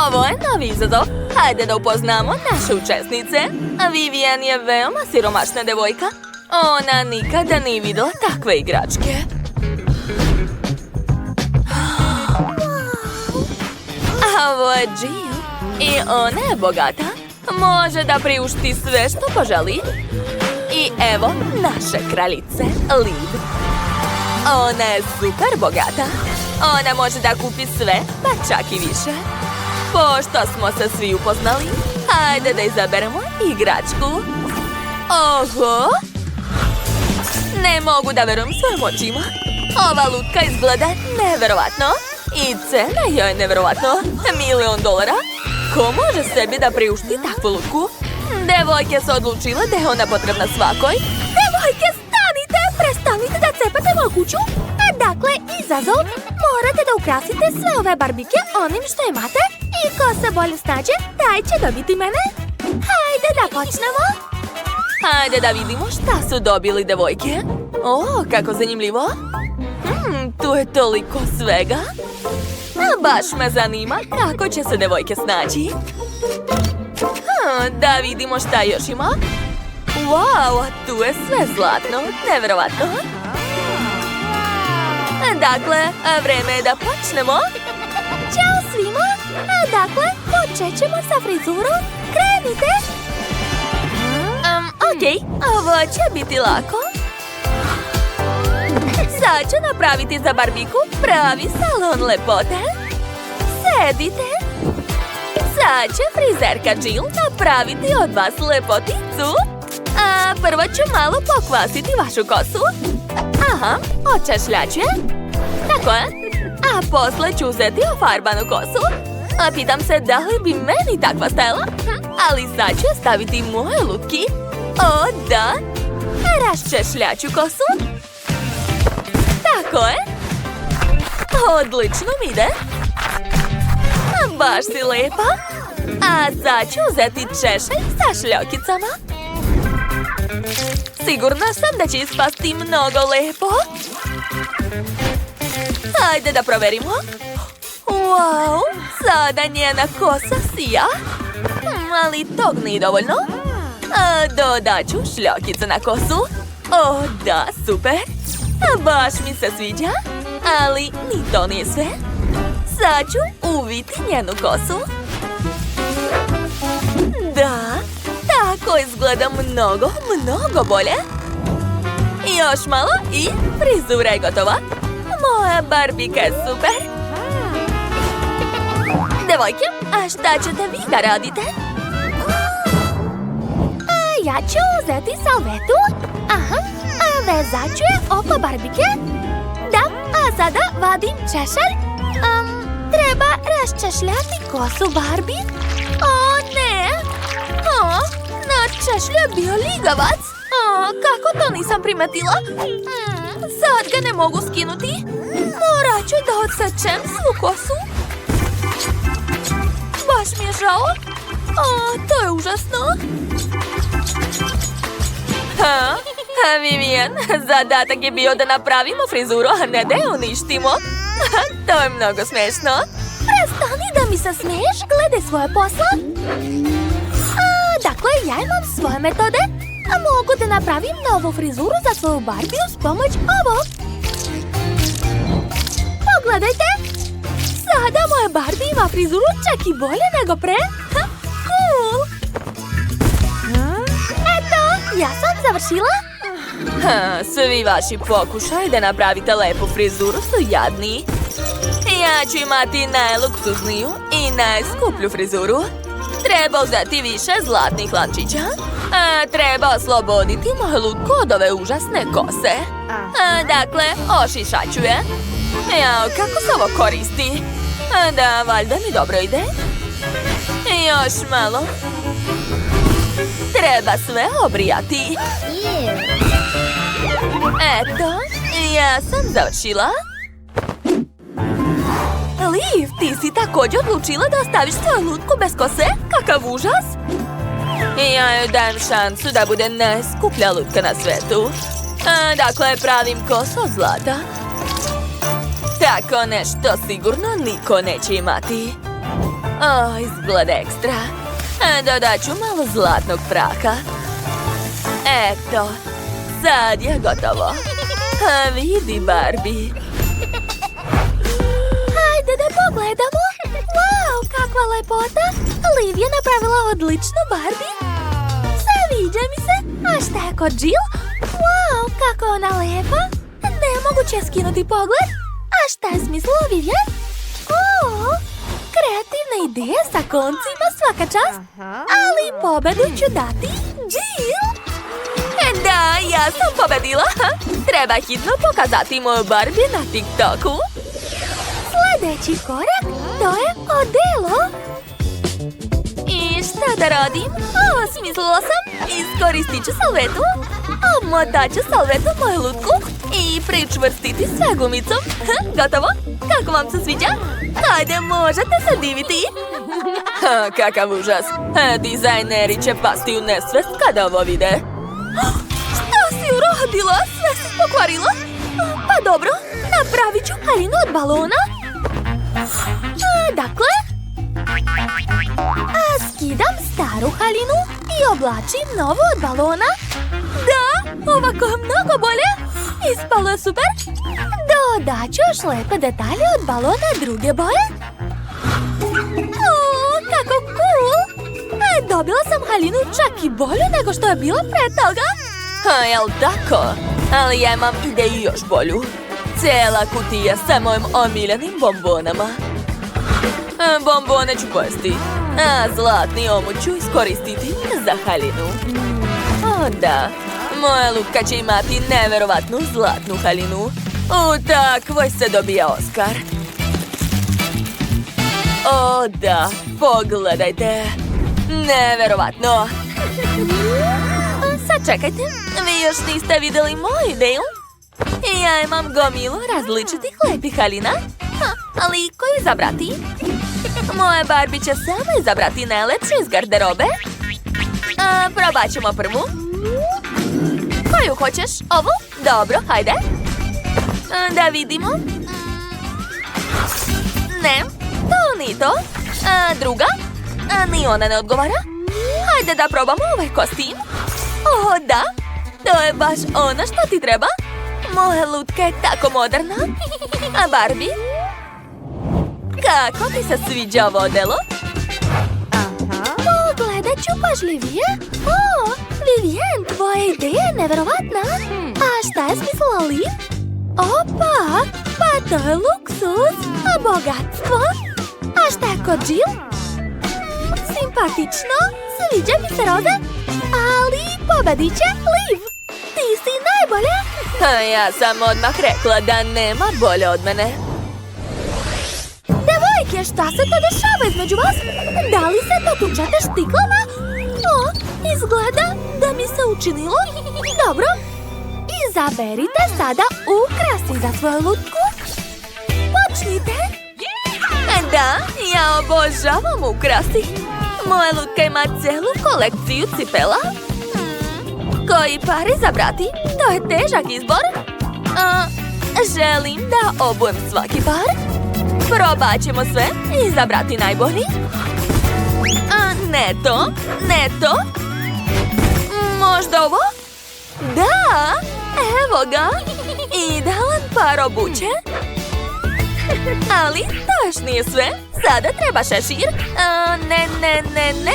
Ovo je novi izazov. Hajde da upoznamo naše učesnice. Vivian je veoma siromašna devojka. Ona nikada nije videla takve igračke. A ovo je Jill. I ona je bogata. Može da priušti sve što poželi. I evo naše kraljice, Liv. Ona je super bogata. Ona može da kupi sve, pa čak i više. Pošto smo se svi upoznali, hajde da izaberemo igračku. Oho! Ne mogu da verujem svojim očima. Ova lutka izgleda neverovatno. I cena joj je neverovatno. $1.000.000. Ko može sebi da priušti takvu lutku? Devojke su odlučile da je ona potrebna svakoj. Devojke, stanite! Prestanite da cepate moju kuću. Dakle, izazov. Morate da ukrasite sve ove barbike onim što imate. I ko se bolje snađe, taj će dobiti mene. Hajde da počnemo. Hajde da vidimo šta su dobili devojke. O, kako zanimljivo. Tu je toliko svega. Baš me zanima kako će se devojke snaći. Da vidimo šta još ima. Wow, tu je sve zlatno. Neverovatno. Dakle, vreme je da počnemo. Ćao svima. Dakle, počet ćemo sa frizurom. Krenite. Okej, ovo će biti lako. Sad ću napraviti za barbiku pravi salon lepote. Sedite. Sad će frizerka Jill napraviti od vas lepoticu. A prvo ću malo pokvasiti vašu kosu. Aha, očešljaću je. Tako je. A posle ću uzeti ofarbanu kosu. A pitam se da li bi meni takva stajala. Ali sad ću je staviti moje lutki. O, da. Raščešljaću kosu. Tako je. Odlično mi ide. Baš si lepa. A sad ću uzeti češelj sa šljokicama. Sigurna sam da će ispasti mnogo lepo. Hajde da proverimo. Wow, sada njena kosa sija. Ali tog nije dovoljno. Dodat ću šljokice na kosu. O, da, super. Baš mi se sviđa. Ali ni to nije sve. Sad ću uviti njenu kosu. Da, tako izgleda mnogo, mnogo bolje. Još malo i frizura je gotova. Moja barbika je super. Devojke, a šta ćete vi da radite? Ja ću uzeti salvetu. Aha, vezat ću je oko barbike. Da, a sada vadim češelj. Treba raščešljati kosu Barbie. O, ne. Na češlju je bio ligavac. Kako to nisam primetila? Sad ga ne mogu skinuti. Morat ću da odsečem svu kosu. Baš mi je žao. To je užasno. Vivian, zadatak je bio da napravimo frizuru, a ne da je uništimo. To je mnogo smešno. Prestani da mi se smiješ, gledaj svoje posla. Dakle, ja imam svoje metode. Mogu da napravim novu frizuru za svoju Barbiju s pomoć ovog. Pogledajte. Sada moja Barbie ima frizuru čak i bolje nego pre. Cool. Eto, ja sam završila. Svi vaši pokušaj da napravite lepu frizuru su jadni. Ja ću imati najluksuzniju i najskuplju frizuru. Treba uzeti više zlatnih lančića. Treba osloboditi moju lutku od ove užasne kose. Dakle, ošišat ću je. Jao, kako se ovo koristi? Da, valjda mi dobro ide. Još malo. Treba sve obrijati. Eto, ja sam završila. Liv, ti si također odlučila da ostaviš svoju lutku bez kose? Kakav užas! Ja joj dajem šansu da bude najskuplja lutka na svetu. Dakle, pravim kosu od zlata. Tako nešto sigurno niko neće imati. Izgleda ekstra. Dodat ću malo zlatnog praka. Eto, sad je gotovo. Vidi, Barbie. Hajde da pogledamo. Wow, kakva lepota. Liv je napravila odličnu Barbie. Sviđa mi se. A šta je kod Jill? Wow, kako ona lepa. Nemoguće je skinuti pogled. A šta je smislila Vivian? Kreativna ideja sa koncima, svaka čast. Ali pobedu ću dati Jill. Da, ja sam pobedila. Treba hitno pokazati moju Barbie na TikToku. Sljedeći korak, to je odelo. I šta da radim? Smislila sam. Iskoristit ću salvetu. Omotat ću salvetu moju lutku i pričvrstiti sve gumicom. Gotovo? Kako vam se sviđa? Hajde, možete se diviti. Kakav užas. Dizajneri će pasti u nesvest kada ovo vide. Šta si uradila? Sve si pokvarila? Pa dobro, napravit ću haljinu od balona. Dakle, skidam staru haljinu i oblačim novu od balona. Da, ovako je mnogo bolje. Ispalo je super. Dodat ću još lepe detalje od balona druge boje. Kako cool! Dobila sam haljinu čak i bolju nego što je bila pre toga. Jel tako? Ali ja imam ideju još bolju. Cijela kutija sa mojim omiljenim bombonama. Bombone ću pojesti, a zlatni omut ću iskoristiti za haljinu. Da, moja lutka će imati neverovatnu zlatnu haljinu. U takvoj se dobija Oskar. Da, pogledajte. Neverovatno. Sad čekajte, vi još niste vidjeli moju ideju? Ja imam gomilu različitih lepih haljina. Ali koju izabrati? Moje Barbie će sama izabrati najlepšu iz garderobe. Probat ćemo prvu. Koju hoćeš? Ovu? Dobro, hajde. Da vidimo. Ne, to ni to. Druga? Ni ona ne odgovara. Hajde da probamo ovaj kostim. Da, to je baš ono što ti treba. Moja lutka je tako moderna. A Barbie? Kako ti se sviđa ovo odelo? Pogledat ću pažljivije. Vivian, tvoja ideja je neverovatna. A šta je smislila Liv? Opa, pa to je luksuz, a bogatstvo. A šta je kod Jill? Simpatično, sviđa mi se roza. Ali pobedit će Liv. Ti si najbolja. Ja sam odmah rekla da nema bolje od mene. Devojke, šta se to dešava između vas? Da li se to tučete štiklama? Izgleda da mi se učinilo. Dobro, izaberite sada ukrasi za svoju lutku. Počnite. Da, ja obožavam ukrasi. Moja lutka ima celu kolekciju cipela. Koji par izabrati? To je težak izbor. Želim da obujem svaki par. Probat ćemo sve i izabrati najbolji. Ne to, ne to. Možda ovo? Da, evo ga. Idealan par obuće. Ali to još nije sve. Sada treba šešir. Ne.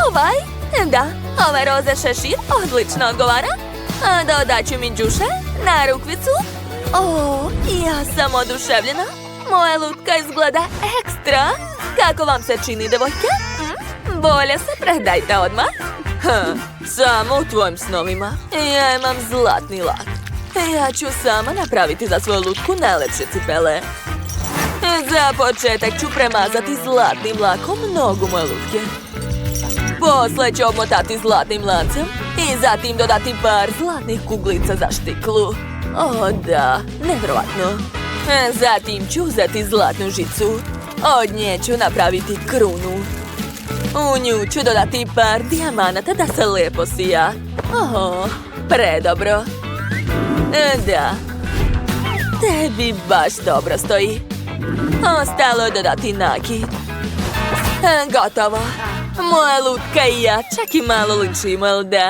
Ovaj. Da, ovaj roze šešir odlično odgovara. Dodat ću mi đuše na rukvicu. Ja sam oduševljena. Moja lutka izgleda ekstra. Kako vam se čini, devojke? Bolje se predajte odmah. Samo u tvojim snovima. Ja imam zlatni lak. Ja ću sama napraviti za svoju lutku najlepše cipele. Za početak ću premazati zlatnim lakom nogu moje lutke. Posle ću obmotati zlatnim lancem i zatim dodati par zlatnih kuglica za štiklu. Da, nevjerovatno. Zatim ću uzeti zlatnu žicu. Od nje ću napraviti krunu. U nju ću dodati par dijamanata da se lepo sija. Predobro. Da. Tebi baš dobro stoji. Ostalo je dodati nakit. Gotovo. Moja lutka i ja čak i malo ličimo, jel da?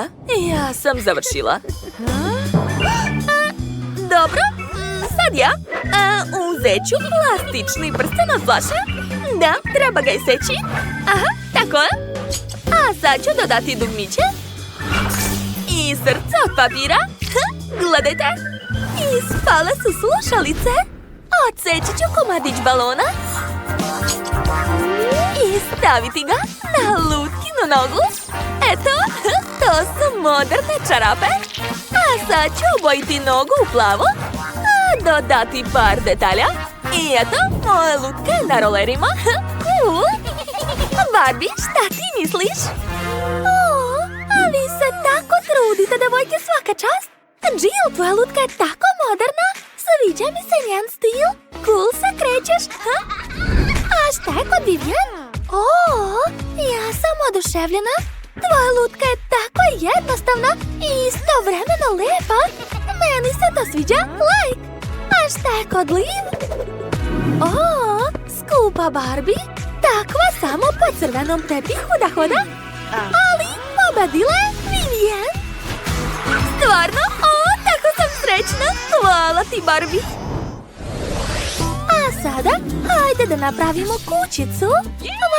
Ja sam završila. Dobro, sad ja uzet ću plastični prsten od flaše. Da, treba ga iseći. Aha, tako je. A sad ću dodati dugmiće. I srce od papira. Gledajte. Ispale su slušalice. Odseći ću komadić balona. I staviti ga na lutkinu nogu. Eto, to su moderne čarape. A sad ću obojiti nogu u plavo. A dodati par detalja. I eto, moja lutka je na rolerima. Cool. Barbie, šta ti misliš? A vi se tako trudite, devojke, svaka čast. Jill, tvoja lutka je tako moderna. Sviđa mi se njen stil. Cool se krećeš. A šta je kod Vivian? Ja sam oduševljena. Tvoja lutka je tako jednostavna i istovremeno lepa. Meni se to sviđa. Like. A šta je kod Liv? Skupa Barbie. Takva samo po crvenom tepihu da hoda. Ali pobedila je Vivian. Stvarno? Tako sam srećna. Hvala ti, Barbie. A sada, hajde da napravimo kućicu.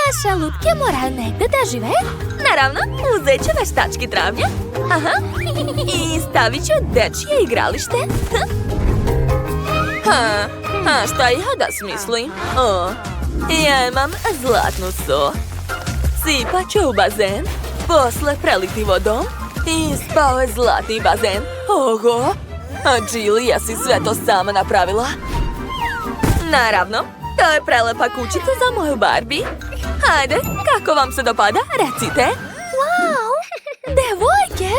Vaše lutke moraju negde da žive. Naravno, uzet ću veštački travnjak. Aha. I stavit ću dečje igralište. Šta ja da smislim? Ja imam zlatnu so. Sipat ću u bazen, posle preliti vodom i spao je zlatni bazen. Oho! A Jill, jesi sve to sama napravila? Naravno, to je prelepa kućica za moju Barbie. Hajde, kako vam se dopada? Recite. Wow! Devojke,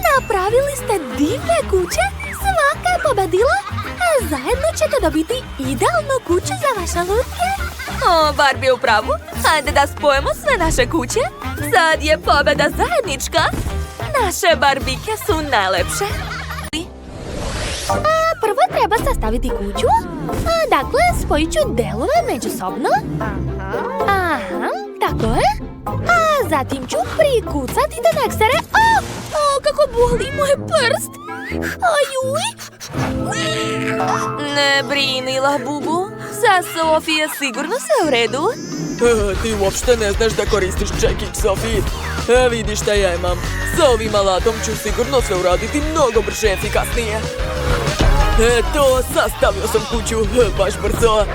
napravili ste divne kuće. Svaka je pobedila. A zajedno ćete dobiti idealnu kuću za vaše lutke. Barbie je u pravu. Hajde da spojimo sve naše kuće. Sad je pobeda zajednička. Naše Barbike su najlepše. Prvo treba sastaviti kuću. Dakle, spojit ću delove međusobno. Aha, tako je. A zatim ću prikucati teneksere. Kako boli moj prst. Ajuj. Ne brini, Labubu. Sa Sofije sigurno sve u redu. Ti uopšte ne znaš da koristiš čekić, Sofiji. Vidiš šta ja imam. Sa ovim alatom ću sigurno sve uraditi mnogo brže i efikasnije. Eto, sastavio sam kuću baš brzo.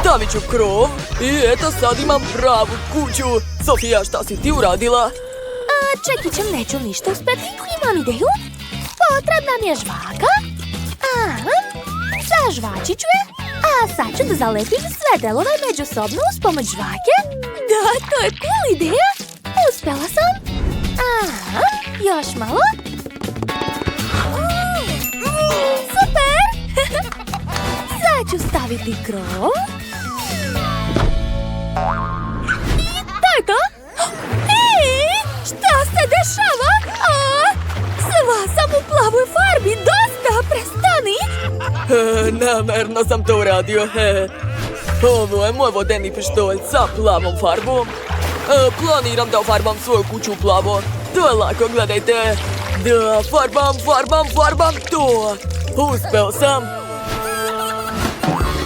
Stavit ću krov i eto sad imam pravu kuću. Sofija, šta si ti uradila? Čekićem neću ništa uspeti. Imam ideju. Potrebna mi je žvaka. Zažvačit ću je. A sad ću da zalepim sve delove međusobno uz pomoć žvake. Da, to je cool ideja. Uspela sam. Još malo. Super! Sad ću staviti krov. I to je to. Šta se dešava? Sva sam u plavoj farbi. Dosta, prestani. Namerno sam to uradio. Ovo je moj vodeni pištolj sa plavom farbom. Planiram da ofarbam svoju kuću u plavo. To je lako, gledajte. Da, farbam to. Uspeo sam.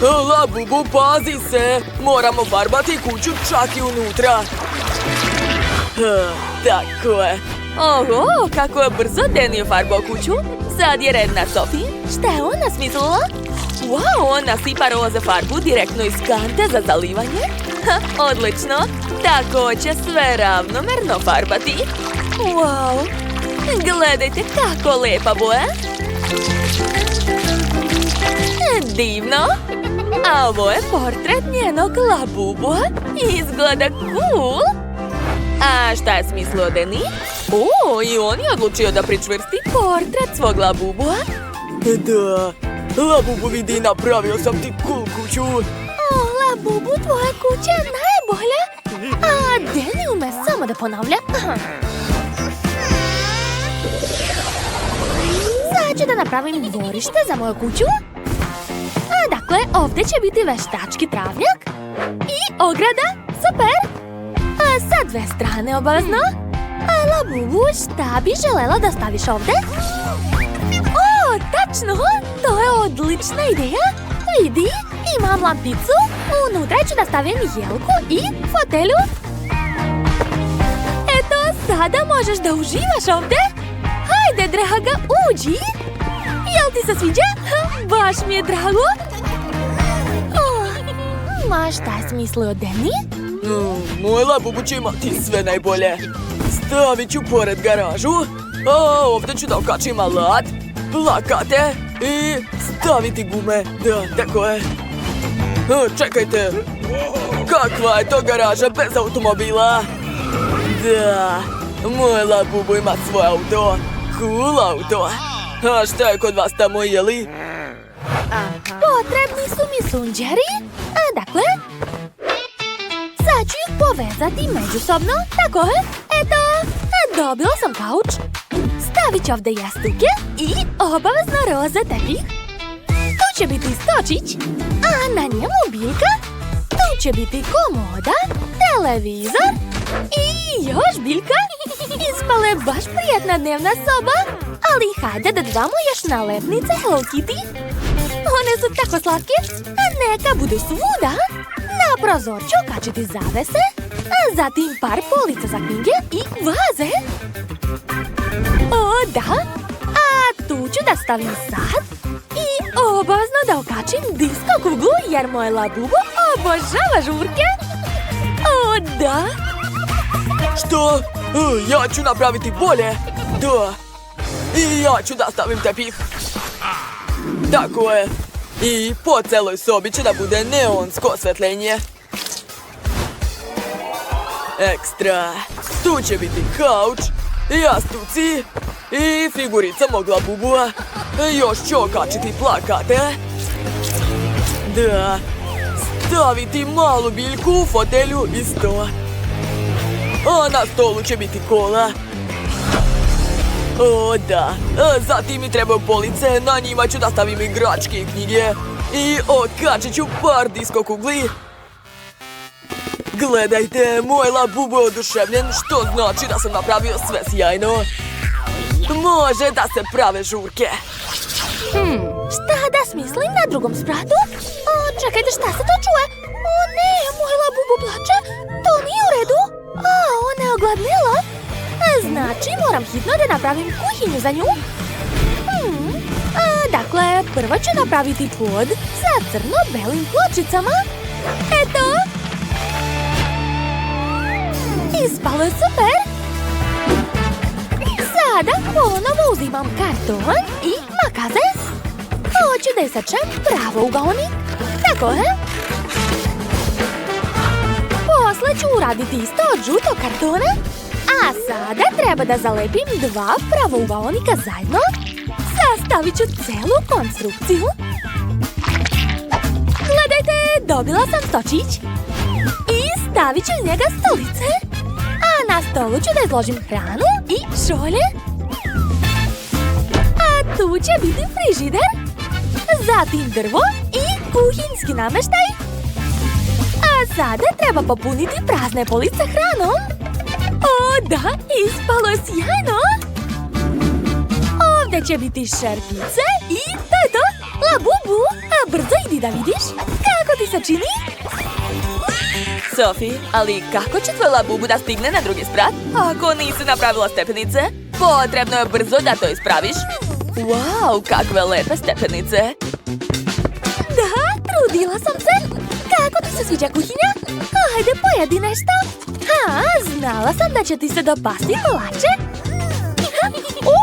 Labubu, pazi se. Moramo farbati kuću čak i unutra. Tako je. Oho, kako je brzo Danny farbao kuću. Sad je red na Sofiji. Šta je ona smislila? Wow, ona sipa roze farbu direktno iz kante za zalivanje. Odlično. Tako će sve ravnomerno farbati. Wow. Gledajte kako lepa boja. Divno. A ovo je portret njenog Labubua. Izgleda cool. A šta je smislio Danny? I on je odlučio da pričvrsti portret svog Labubua. Da, Labubu, vidi, napravio sam ti cool kuću. Labubu, tvoja kuća je najbolja. A Danny ume samo da ponavlja. Sad ću da napravim dvorište za moju kuću. Dakle, ovdje će biti veštački travnjak i ograda. Super! sve strane obavezno. Labubu, šta bi želela da staviš ovde? O, tačno! To je odlična ideja! Vidi, imam lampicu, unutra ću da stavim jelku i fotelju. Eto, sada možeš da uživaš ovde. Hajde, draga, uđi! Jel ti se sviđa? Baš mi je drago! Ma šta je smislio Danny? Moj Labubu će imati sve najbolje. Stavit ću pored garažu, a ovdje ću da okačim alat, plakate i staviti gume. Da, tako je. Čekajte, kakva je to garaža bez automobila? Da, moj Labubu ima svoj auto, cool auto. A šta je kod vas tamo, jeli? Potrebni su mi sunđeri. Dakle, sad ću ih povezati međusobno. Tako je. Eto, dobila sam kauč. Stavit ću ovdje jastuke i obavezno roze tepih. Tu će biti stočić, a na njemu biljka. Tu će biti komoda, televizor i još biljka. Ispala je baš prijetna dnevna soba. Ali hajde da dodamo još nalepnice Hello Kitty. One su tako slatke, a neka budu svuda. Na prozor ću okačiti zavese, a zatim par polica za knjige i vaze. O, da, a tu ću da stavim sat i obavezno da okačim disko kuglu jer moj Labubu obožava žurke. O, da. Što? Ja ću napraviti bolje. Da. I ja ću da stavim tepih. Tako je. I po celoj sobi će da bude neonsko osvetljenje. Ekstra. Tu će biti kauč, jastuci i figurica mog Labubua. Još ću okačiti plakate. Da. Staviti malu biljku u fotelju i sto. A na stolu će biti kola. O, da. Zatim mi trebaju police, na njima ću da stavim igračke i knjige. I okačit ću par disko kugli. Gledajte, moj Labubu je oduševljen, što znači da sam napravio sve sjajno. Može da se prave žurke. Šta da smislim na drugom spratu? Čekajte, šta se to čuje? O ne, moj Labubu plače. To nije u redu. Ona je ogladnela. Znači, moram hitno da napravim kuhinju za nju. Dakle, prvo ću napraviti pod sa crno-belim pločicama. Eto. Ispalo je super. Sada ponovo uzimam karton i makaze. Hoću da isečem pravougaonik. Tako je. Posle ću uraditi isto od žutog kartona. A sada treba da zalepim dva pravougaonika zajedno. Sastavit ću celu konstrukciju. Gledajte, dobila sam stočić. I stavit ću iz njega stolice. A na stolu ću da izložim hranu i šolje. A tu će biti frižider. Zatim drvo i kuhinjski nameštaj. A sada treba popuniti prazne police hranom. O, da, ispalo je sjajno! Ovdje će biti šerpice i to je to! Labubu, a brzo idi da vidiš kako ti se čini! Sophie, ali kako će tvoj Labubu da stigne na drugi sprat? Ako nisi napravila stepenice, potrebno je brzo da to ispraviš. Wow, kakve lepe stepenice! Da, trudila sam se! Kako ti se sviđa kuhinja? Hajde, pojedi nešto! Znala sam da će ti se dopasti kolače. O,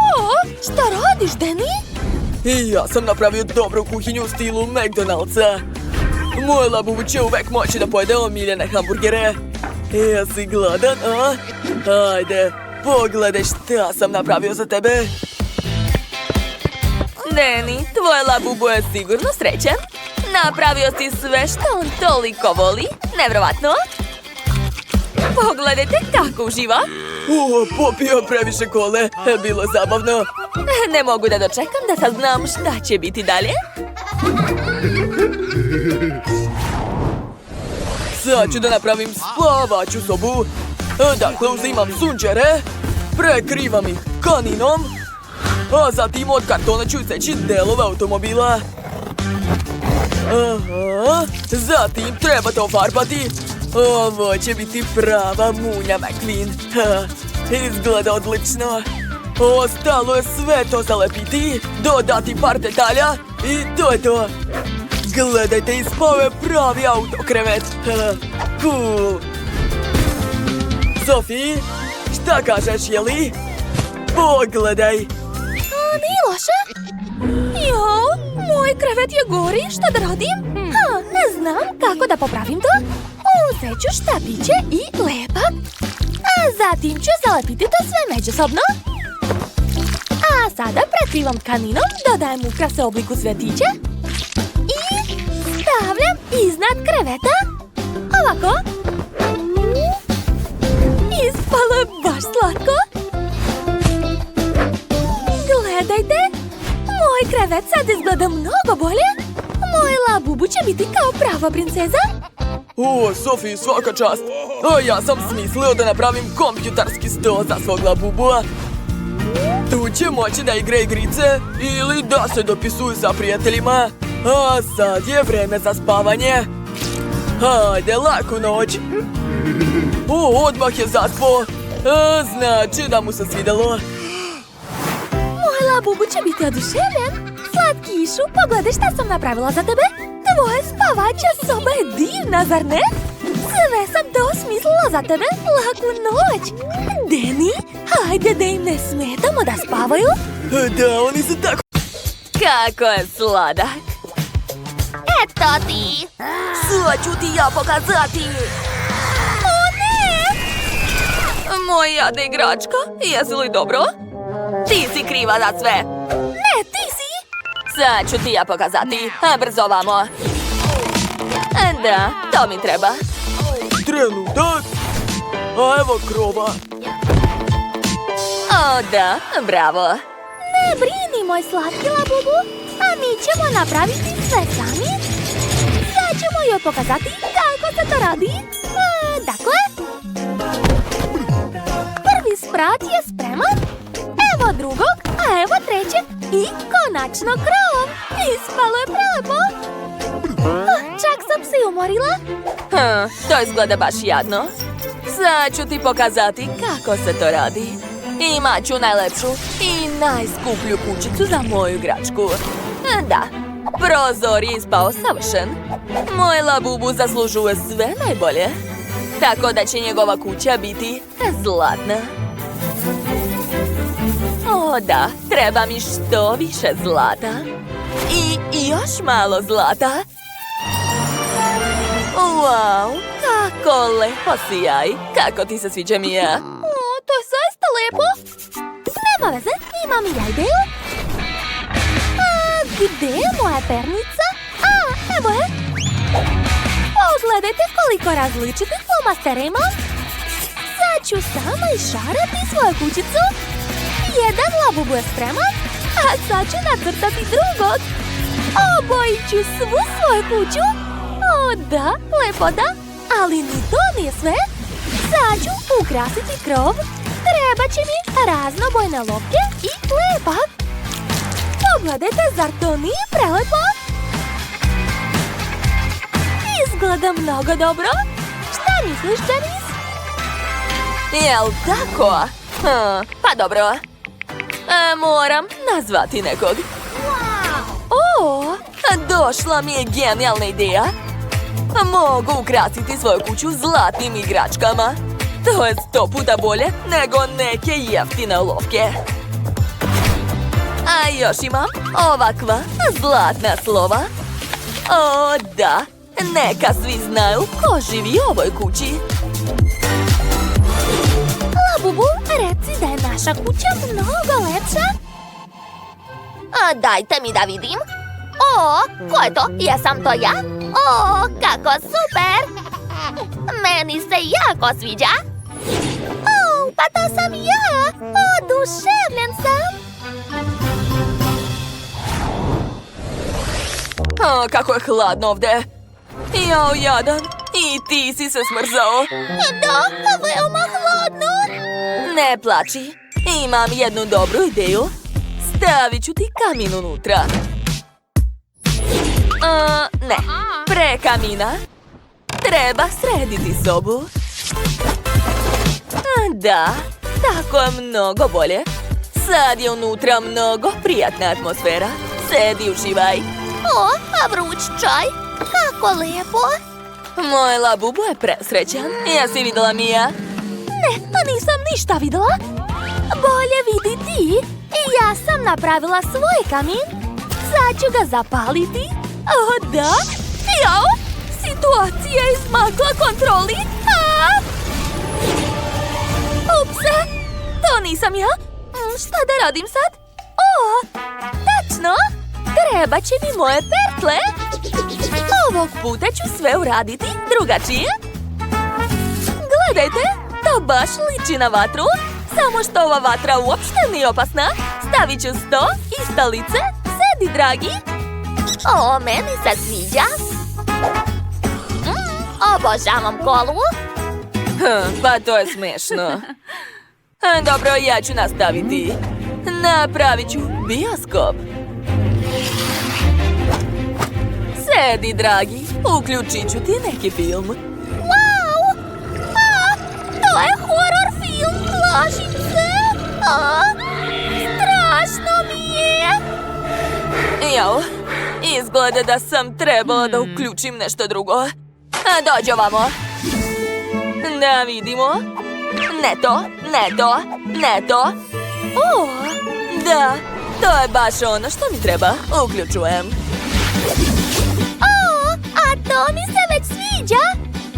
šta radiš, Danny? I ja sam napravio dobru kuhinju u stilu McDonald'sa. Moj Labubu će uvek moći da pojede omiljene hamburgere. Jesi gladan, a? Ajde, pogledaj šta sam napravio za tebe. Danny, tvoj Labubu je sigurno srećan. Napravio si sve što on toliko voli. Nevjerovatno. Pogledajte kako uživa. Popio previše kole. Bilo zabavno. Ne mogu da dočekam da saznam šta će biti dalje. Sad ću da napravim spavaću sobu. Dakle, uzimam sunđere, prekrivam ih kaninom, a zatim od kartona ću iseći delove automobila. Aha, zatim treba to farbati. Ovo će biti prava munja McQueen. Ha, izgleda odlično. Ostalo je sve to zalepiti, dodati par detalja i to je to. Gledajte, ispao je pravi autokrevet. Ha, cool. Sophie, šta kažeš, jeli? Pogledaj. Nije loše. Jo, moj krevet je gori, šta da radim? Ne znam kako da popravim to. Uzet ću štapiće i lepak. A zatim ću zalepiti to sve međusobno. A sada prekrivam tkaninom, dodajem ukrase u obliku cvjetića i stavljam iznad kreveta. Ovako. Ispalo je baš slatko. Gledajte, moj krevet sad izgleda mnogo bolje. Moj Labubu će biti kao prava princeza. Sophie, svaka čast. Ja sam smislio da napravim kompjuterski sto za svog Labubua. Tu će moći da igra igrice ili da se dopisuju sa prijateljima. A sad je vreme za spavanje. Hajde, laku noć. Odmah je zaspao. Znači da mu se svidelo. Moj Labubu će biti oduševljen. Slatkišu, pogledaj šta sam napravila za tebe. Tvoja spavača soba je divna, zar ne? Sve sam to smislila za tebe. Laku noć. Deni, hajde da im ne smetamo da spavaju. Da, oni su tako... Kako je sladak. Eto ti. Sad ću ti ja pokazati. O ne! Moja jadna igračka, jesi li dobro? Ti si kriva za sve. Ne, ti si. Sad ću ti ja pokazati. Brzo vamo. Da, to mi treba. Trenutak. A evo krova. O, da, bravo. Ne brini, moj slatki Labubu. A mi ćemo napraviti sve sami. Sad ćemo joj pokazati kako se to radi. Dakle, prvi sprat je spreman. Evo drugog, a evo trećeg. I konačno krov. Ispalo je prelepo. Čak sam se umorila. To izgleda baš jadno. Sad ću ti pokazati kako se to radi. Imat ću najlepšu i najskuplju kućicu za moju igračku. Da, prozor je ispao savršen. Moj Labubu zaslužuje sve najbolje. Tako da će njegova kuća biti zlatna. O da, treba mi što više zlata. I još malo zlata. Wow, kako lepo sijaj. Kako ti se sviđa, Mija? To je zaista lepo. Nema veze, imam i ja ideju. Gde je moja pernica? Evo je. Pogledajte koliko različitih flomastera imam. Sad ću sama išarati svoju kućicu. Jedan Labubu je spreman, a sad ću nacrtati drugog. Obojit ću svu svoju kuću. O da, lepo da, ali ni to nije sve. Sad ću ukrasiti krov. Treba će mi raznobojne lopke i lepak. Pogledajte, zar to nije prelepo? Izgleda mnogo dobro. Šta misliš, Janice? Jel tako? Pa dobro. Moram nazvati nekog. O, došla mi je genijalna ideja. Mogu ukrasiti svoju kuću zlatnim igračkama. To je 100 puta bolje nego neke jeftine olovke. A još imam ovakva zlatna slova. O da, neka svi znaju ko živi u ovoj kući. Labubu, reci da je naša kuća mnogo lepša. Dajte mi da vidim. O, ko je to? Jesam to ja? O, kako super! Meni se jako sviđa. O, pa to sam ja. Oduševljen sam. Kako je hladno ovde. Jao, jadan. I ti si se smrzao. Da, veoma hladno. Ne plači. Imam jednu dobru ideju. Stavit ću ti kamin unutra. Ne, pre kamina treba srediti sobu. Da, tako je mnogo bolje. Sad je unutra mnogo prijatna atmosfera. Sedi, uživaj. O, a vruć čaj. Kako lijepo. Moj labubu je presrećan. Jesi videla, Mija? Ne, nisam ništa videla. Bolje vidi ti. I ja sam napravila svoj kamin. Sad ću ga zapaliti. O, da. Jao, situacija je izmakla kontroli. Upse, to nisam ja. Šta da radim sad? O, tačno. Treba će mi moje pertle. Ovog puta ću sve uraditi drugačije. Gledajte, to baš liči na vatru. Samo što ova vatra uopšte nije opasna. Stavit ću sto i stolice. Sedi, dragi. O, meni se sviđa. Obožavam kolu. Pa to je smešno. Dobro, ja ću nastaviti. Napravit ću bioskop. Sedi, dragi. Uključit ću ti neki film. Wow! To je horor film, plašim se. Strašno mi je. Jao, izgleda da sam trebala da uključim nešto drugo. Dođi ovamo. Da vidimo. Ne to, ne to, ne to. O, da, to je baš ono što mi treba. Uključujem. O, a to mi se već sviđa.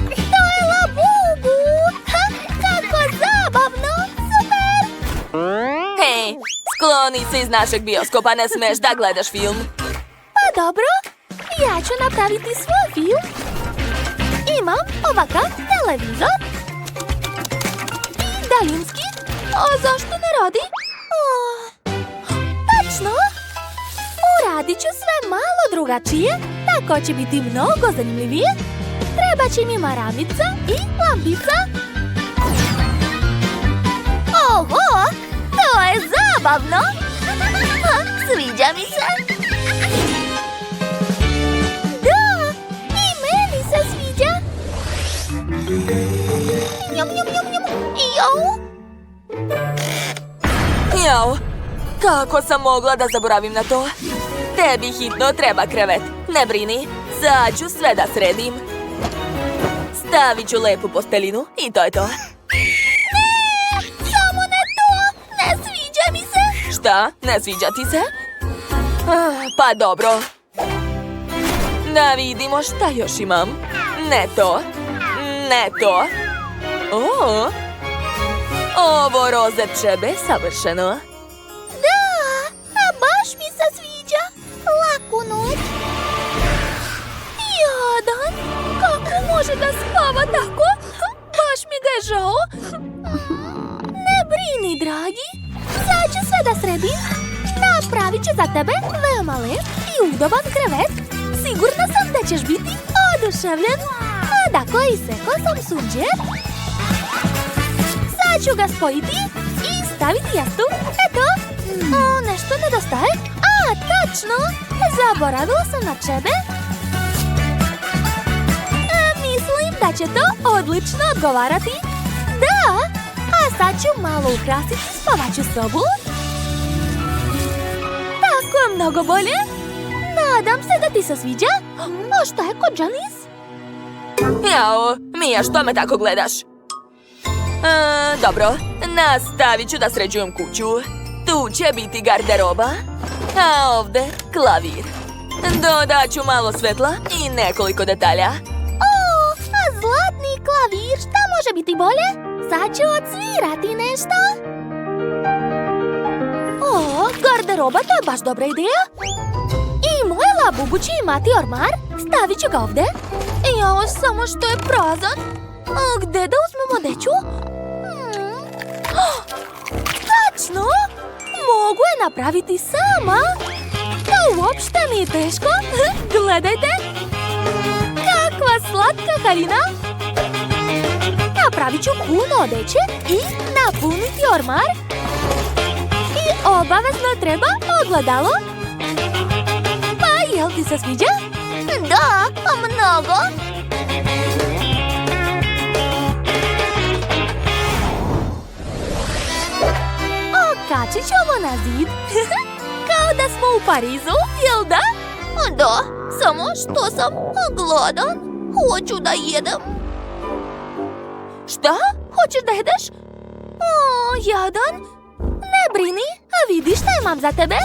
To je labubu. Kako zabavno, super. Hej, skloni se iz našeg bioskopa, ne smeš da gledaš film. Pa dobro, ja ću napraviti svoj film. Imam ovakav televizor. I daljinski. A zašto ne radi? Tačno. Uradit ću sve malo drugačije. Tako će biti mnogo zanimljivije. Treba će mi maramica i lampica. Oho, to je zabavno. Sviđa mi se. Da, i meni se sviđa. Njom, njom, njom, njom. Jau. Jao, kako sam mogla da zaboravim na to? Tebi hitno treba krevet. Ne brini, sad ću sve da sredim. Stavit ću lepu postelinu i to je to. Samo ne to. Ne sviđa mi se. Šta? Ne sviđa ti se? Pa dobro. Da vidimo šta još imam. Ne to. Ne to. O, ovo roze čebe savršeno. Da, a baš mi se sviđa. Laku noć. Jadan, kako može da spava tako? Baš mi ga je žao. Ne brini, dragi. Sad ću sve da sredim. Napravit ću za tebe veoma lep i udoban krevet. Sigurna sam da ćeš biti oduševljen. A dakle, isekla sam sunđer. Sad ću ga spojiti i staviti jastuk. Eto. O, nešto nedostaje. A, tačno. Zaboravila sam na čebe. Mislim da će to odlično odgovarati. Da. A sad ću malo ukrasiti spavaću sobu. Tako je mnogo bolje. Nadam se da ti se sviđa. A šta je kod Janice? Jao, Mija, što me tako gledaš? Dobro, nastavit ću da sređujem kuću. Tu će biti garderoba, a ovde klavir. Dodat ću malo svetla i nekoliko detalja. O, a zlatni klavir, šta može biti bolje? Sad ću odsvirati nešto. O, garderoba, to je baš dobra ideja. I moj labubu će imati ormar. Stavit ću ga ovde. Jao, samo što je prazan. A gde da uzmemo odeću? Tačno! Mogu je napraviti sama. To uopšte nije teško. Gledajte. Kakva slatka haljina. A napravit ću puno odeće i napuniti ormar. I obavezno treba ogledalo. Pa, jel ti se sviđa? Da, mnogo. Okačit ću ovo na zid. Kao da smo u Parizu, jel da? Da, samo što sam gladan. Hoću da jedem. Šta? Hoćeš da jedeš? O, jadan. Ne brini, a vidi šta imam za tebe.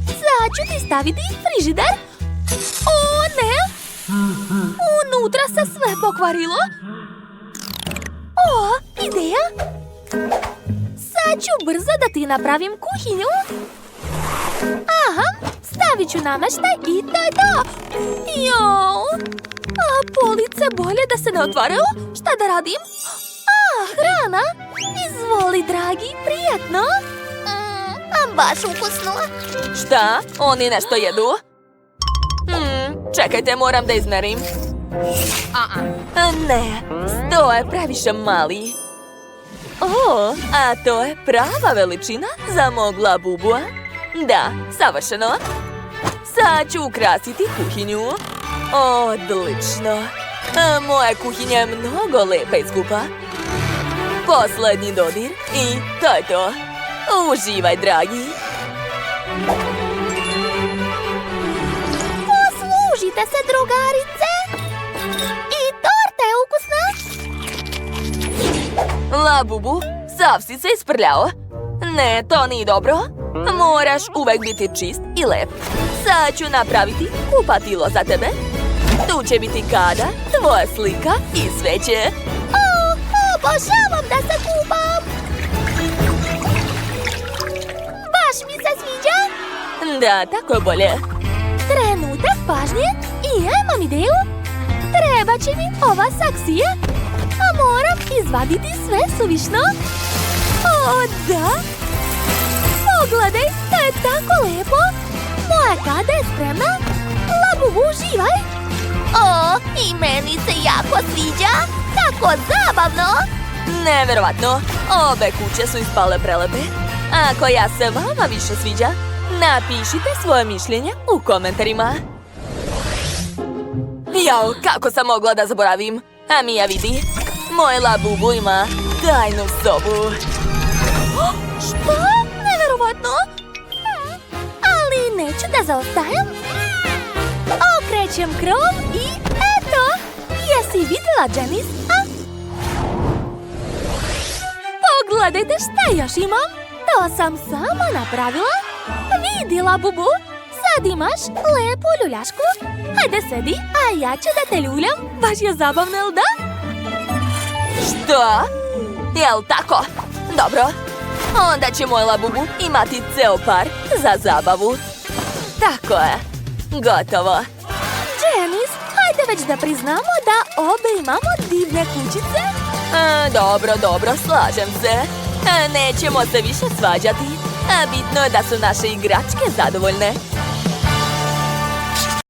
Sad ću ti staviti frižider. O, ne! Unutra se sve pokvarilo. O, ideja! Sad ću brzo da ti napravim kuhinju. Aha, stavit ću nameštaj i to je to. Jao! A police bolje da se ne otvaraju? Šta da radim? A, hrana! Izvoli, dragi, prijetno! Baš ukusno. Šta? Oni nešto jedu? Čekajte, moram da izmerim. Ne, 100 je previše mali. O, a to je prava veličina za mog labubua. Da, savršeno. Sad ću ukrasiti kuhinju. Odlično. Moja kuhinja je mnogo lepa i skupa. Poslednji dodir i to je to. Uživaj, dragi. Poslužite se, drugarice! I torta je ukusna! Labubu, sav si se isprljao. Ne, to nije dobro. Moraš uvek biti čist i lep. Sad ću napraviti kupatilo za tebe. Tu će biti kada, tvoja slika i sveće. Obožavam da se kupam! Baš mi se sviđa! Da, tako je bolje. Trenutak pažnje i ja imam ideju. Treba će mi ova saksija, a moram izvaditi sve suvišno. O, da! Pogledaj, to je tako lepo! Moja kada je spremna. Labubu, uživaj! O, i meni se jako sviđa. Tako zabavno. Neverovatno, obe kuće su ispale prelepe. Ako ja se vama više sviđa, napišite svoje mišljenje u komentarima. Jao, kako sam mogla da zaboravim? A Mija vidi, moj labubu ima tajnu sobu. Što? Neverovatno! Ali neću da zaostajem. Okrećem krov i eto! Jesi vidjela, Janice? Pogledajte šta još imam. To sam sama napravila. Vidi, Labubu, sad imaš lepu ljuljašku. Hajde sedi, a ja ću da te ljuljam. Baš je zabavno, jel da? Što? Jel tako? Dobro. Onda će moj labubu imati ceo par za zabavu. Tako je. Gotovo. Janice, hajde već da priznamo da obe imamo divne kućice. Dobro, slažem se. Nećemo se više svađati. Bitno je da su naše igračke zadovoljne.